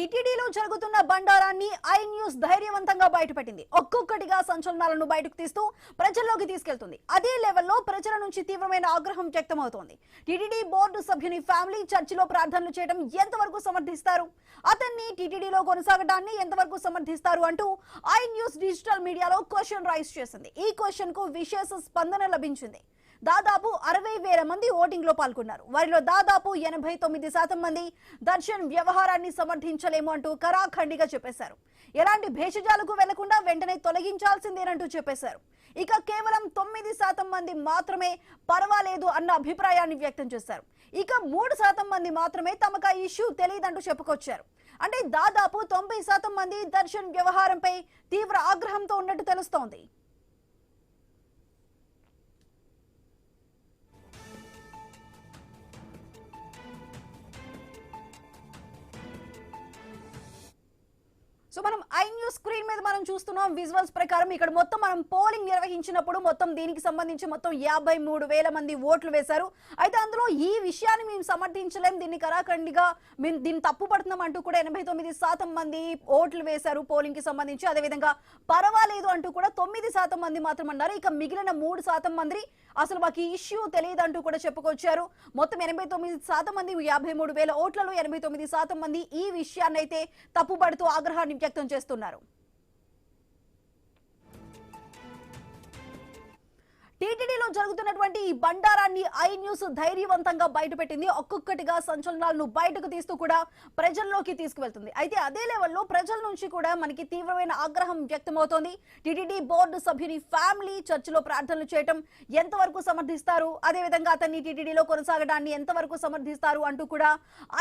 టీటీడీలో జరుగుతున్న బండారాన్ని I news ధైర్యవంతంగా బయటపెట్టింది. ఒక్కొక్కటిగా సంచలనాలను బయటకు తీస్తూ ప్రజల్లోకి తీసుకెళ్తుంది. అదే లెవెల్లో ప్రజల నుంచి తీవ్రమైన ఆగ్రహం వ్యక్తమవుతోంది. టీటీడీ బోర్డు సభ్యుని ఫ్యామిలీ చర్చిలో ప్రార్థనలు చేయడం ఎంతవరకు సమర్థిస్తారు, అతన్ని టీటీడీలో కొనసాగడాన్ని ఎంతవరకు సమర్థిస్తారు అంటూ ఐ న్యూస్ డిజిటల్ మీడియాలో క్వశ్చన్ రైజ్ చేసింది. ఈ క్వశ్చన్ కు విశేష స్పందన లభించింది. దాదాపు 60,000 మంది ఓటింగ్ లో పాల్గొన్నారు. వారిలో దాదాపు 89% మంది దర్శన్ వ్యవహారాన్ని సమర్థించలేము అంటూ కరాఖండిగా చెప్పేశారు. ఎలాంటి భేషజాలకు వెళ్లకుండా వెంటనే తొలగించాల్సిందేనంటూ చెప్పేశారు. ఇక కేవలం 9% మంది మాత్రమే పర్వాలేదు అన్న అభిప్రాయాన్ని వ్యక్తం చేశారు. ఇక 3% మంది మాత్రమే తమకు ఆ ఇష్యూ తెలియదంటూ చెప్పుకొచ్చారు. అంటే దాదాపు 90% మంది దర్శన్ వ్యవహారంపై తీవ్ర ఆగ్రహంతో ఉన్నట్టు తెలుస్తోంది. సో మనం ఐ న్యూస్ స్క్రీన్ మీద మనం చూస్తున్నాం విజువల్స్ ప్రకారం ఇక్కడ మొత్తం మనం పోలింగ్ నిర్వహించినప్పుడు మొత్తం దీనికి సంబంధించి మొత్తం 53,000 మంది ఓట్లు వేశారు. అయితే అందులో ఈ విషయాన్ని మేము సమర్థించలేం, దీన్ని కరాఖండిగా మేము దీన్ని తప్పు పడుతున్నాం అంటూ కూడా 89% మంది ఓట్లు వేశారు పోలింగ్ కి సంబంధించి. అదేవిధంగా పర్వాలేదు అంటూ కూడా 9% మంది మాత్రం అన్నారు. ఇక మిగిలిన 3% మంది అసలు మాకు ఈ ఇష్యూ తెలియదు అంటూ కూడా చెప్పుకొచ్చారు. మొత్తం 89% మంది 53,000 ఓట్లలో 89% మంది ఈ విషయాన్ని అయితే తప్పుపడుతూ ఆగ్రహాన్ని వ్యక్తం చేస్తున్నారు. టీటీడీలో జరుగుతున్నటువంటి ఈ బండారాన్ని ఐ న్యూస్ ధైర్యవంతంగా బయటపెట్టింది. ఒక్కొక్కటిగా సంచలనాలను బయటకు తీస్తూ కూడా ప్రజల్లోకి తీసుకువెళ్తుంది. అయితే అదే లెవెల్లో ప్రజల నుంచి కూడా మనకి తీవ్రమైన ఆగ్రహం వ్యక్తమవుతోంది. టీటీడీ బోర్డు సభ్యుని ఫ్యామిలీ చర్చిలో ప్రార్థనలు చేయడం ఎంతవరకు సమర్థిస్తారు, అదేవిధంగా అతన్ని టీటీడీలో కొనసాగడాన్ని ఎంతవరకు సమర్థిస్తారు అంటూ కూడా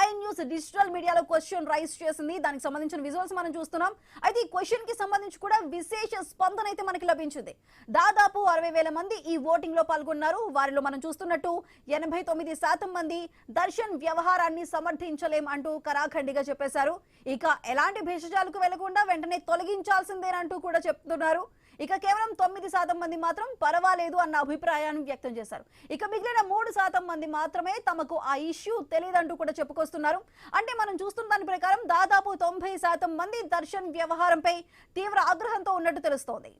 ఐ న్యూస్ డిజిటల్ మీడియాలో క్వశ్చన్ రైజ్ చేసింది. దానికి సంబంధించిన విజువల్స్ మనం చూస్తున్నాం. అయితే ఈ క్వశ్చన్ కి సంబంధించి కూడా విశేష స్పందన అయితే మనకి లభించింది. దాదాపు 60,000 మంది ఈ ఓటింగ్ లో పాల్గొన్నారు. వారిలో మనం చూస్తున్నట్టు 89% మంది దర్శన్ వ్యవహారాన్ని సమర్థించలేం అంటూ కరాఖండిగా చెప్పేశారు. ఇక ఎలాంటి భేషజాలకు వెళ్లకుండా వెంటనే తొలగించాల్సిందేనంటూ కూడా చెప్తున్నారు. ఇక కేవలం 9% మంది మాత్రం పర్వాలేదు అన్న అభిప్రాయాన్ని వ్యక్తం చేశారు. ఇక మిగిలిన 3% మంది మాత్రమే తమకు ఆ ఇష్యూ తెలియదంటూ కూడా చెప్పుకొస్తున్నారు. అంటే మనం చూస్తున్న దాని ప్రకారం దాదాపు 90% మంది దర్శన్ వ్యవహారంపై తీవ్ర ఆగ్రహంతో ఉన్నట్టు తెలుస్తోంది.